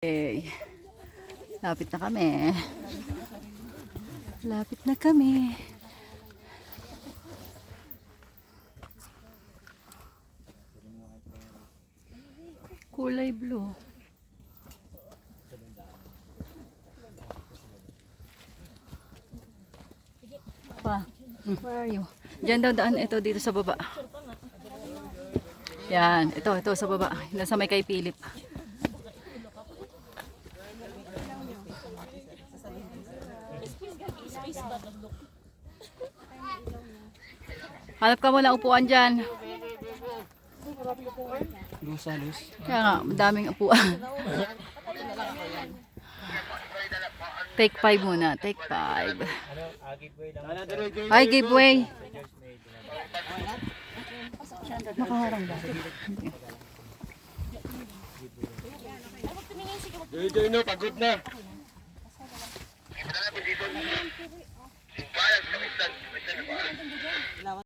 Okay. Lapit na kami. Lapit na kami. Kulay blue. Pa, where are you? Diyan daw daan, ito dito sa baba. Yan, ito sa baba. Nasa may kay Philip. Hanap ka muna upuan dyan. Kaya nga, madaming upuan. Take 5 muna, take 5. Ay, giveaway. Makaharang ba? Joy, no, pagod na.